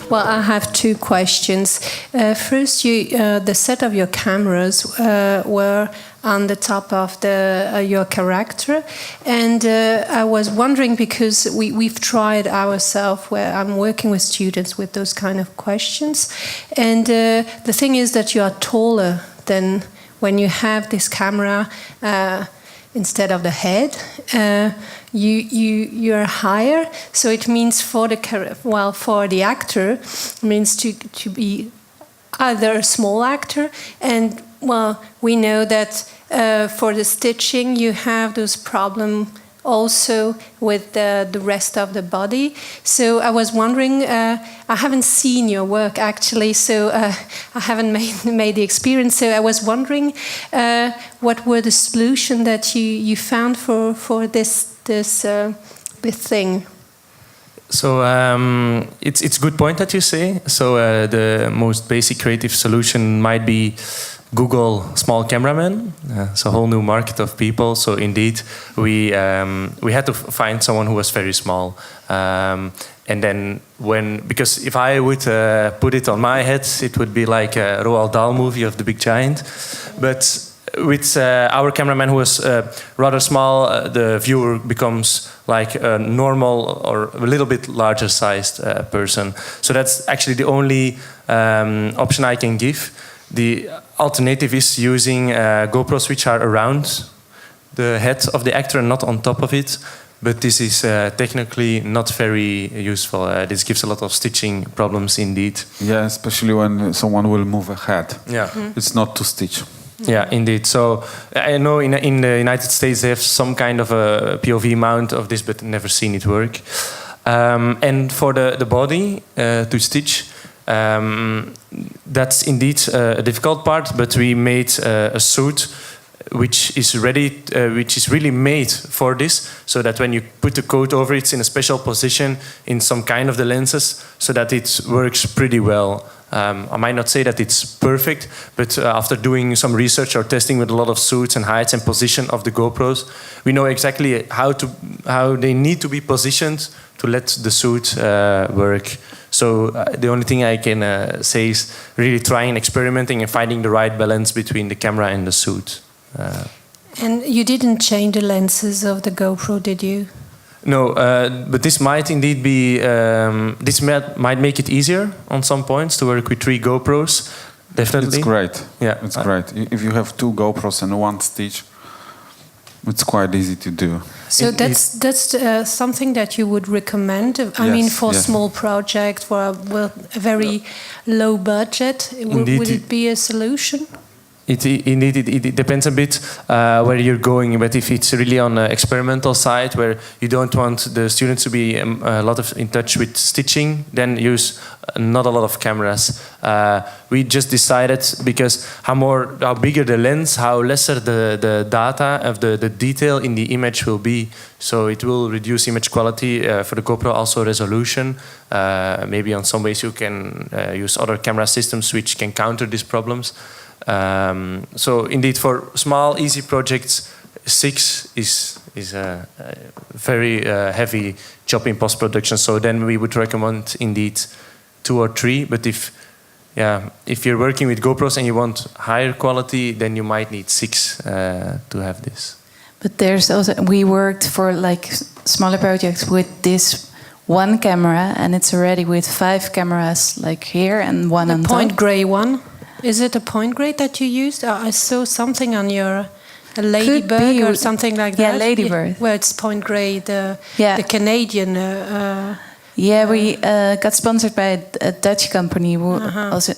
Well, I have two questions. First, the set of your cameras were on the top of your character, and I was wondering, because we've tried ourselves, where I'm working with students with those kind of questions, and the thing is that you are taller than when you have this camera instead of the head. You are higher, so it means for the actor, it means to be either a small actor, and we know that for the stitching you have those problems also with the rest of the body. So I was wondering, I haven't seen your work actually, so I haven't made the experience. So I was wondering, what were the solution that you found for this thing? So it's a good point that you say. So the most basic creative solution might be Google small cameraman. It's a whole new market of people. So indeed, we had to find someone who was very small. And then because if I would put it on my head, it would be like a Roald Dahl movie of the big giant. But with our cameraman, who was rather small, the viewer becomes like a normal or a little bit larger sized person. So that's actually the only option I can give. The alternative is using GoPros which are around the head of the actor and not on top of it. But this is technically not very useful. This gives a lot of stitching problems indeed. Yeah, especially when someone will move a head. Yeah. It's not to stitch. Yeah, indeed. So I know in the United States they have some kind of a POV mount of this, but never seen it work. And for the body to stitch, that's indeed a difficult part. But we made a suit which is really made for this, so that when you put the coat over it, it's in a special position in some kind of the lenses, so that it works pretty well. I might not say that it's perfect, but after doing some research or testing with a lot of suits and heights and position of the GoPros, we know exactly how they need to be positioned to let the suit work. So the only thing I can say is really trying, experimenting, and finding the right balance between the camera and the suit. And you didn't change the lenses of the GoPro, did you? No, but this might indeed be. This might make it easier on some points to work with 3 GoPros. Definitely, it's great. Yeah, it's great. If you have 2 GoPros and 1 stitch, it's quite easy to do. So that's something that you would recommend. I mean, for small project, for a very low budget, would it be a solution? It depends a bit where you're going, but if it's really on an experimental side where you don't want the students to be a lot of in touch with stitching, then use not a lot of cameras. We just decided, because how bigger the lens, how lesser the data of the detail in the image will be. So it will reduce image quality for the GoPro, also resolution. Maybe on some ways you can use other camera systems which can counter these problems. So indeed, for small, easy projects, 6 is a very heavy job in post-production. So then we would recommend indeed 2 or 3. But if you're working with GoPros and you want higher quality, then you might need 6 to have this. But there's also, we worked for like smaller projects with this 1 camera, and it's already with 5 cameras, like here and 1 on top. The point grey one. Is it a point grade that you used? I saw something on your ladybird or something like that. Yeah, ladybird. Where it's point grade, the Canadian. We got sponsored by a Dutch company who also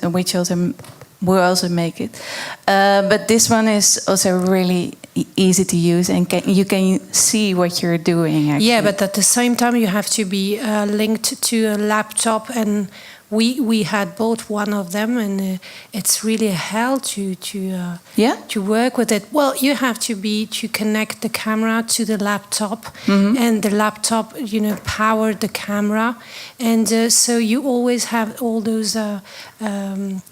make it. But this one is also really easy to use, and you can see what you're doing. Actually. Yeah, but at the same time you have to be linked to a laptop and we had bought one of them, and it's really a hell to work with it. Well, you have to connect the camera to the laptop, and the laptop, powered the camera, and so you always have all those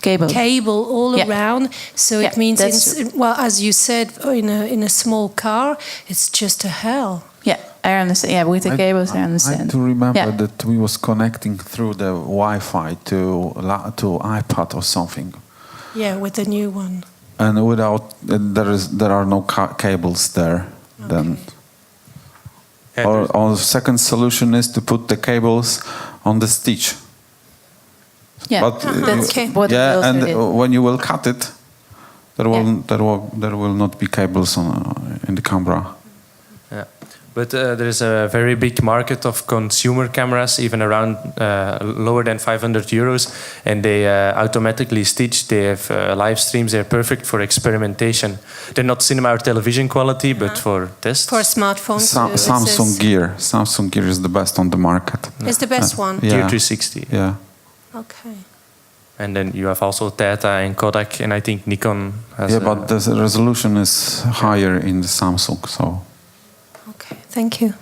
cable all around. So it means, as you said, in a small car, it's just a hell. Yeah, I understand. Yeah, with the cables, I understand. I do remember that we was connecting through the Wi-Fi to iPad or something. Yeah, with the new one. And without there are no cables there. Okay. Then. Our second solution is to put the cables on the stitch. Yeah, but that's what and did. When you will cut it, there will not be cables in the camera. Yeah. But there is a very big market of consumer cameras, even around lower than 500 euros, and they automatically stitch. They have live streams. They're perfect for experimentation. They're not cinema or television quality, but for tests. For smartphones. Samsung Gear is the best on the market. It's the best one. Gear 360. Yeah. Okay. And then you have also Tata and Kodak, and I think Nikon has. Yeah, but the resolution is higher in the Samsung, so. Okay, thank you.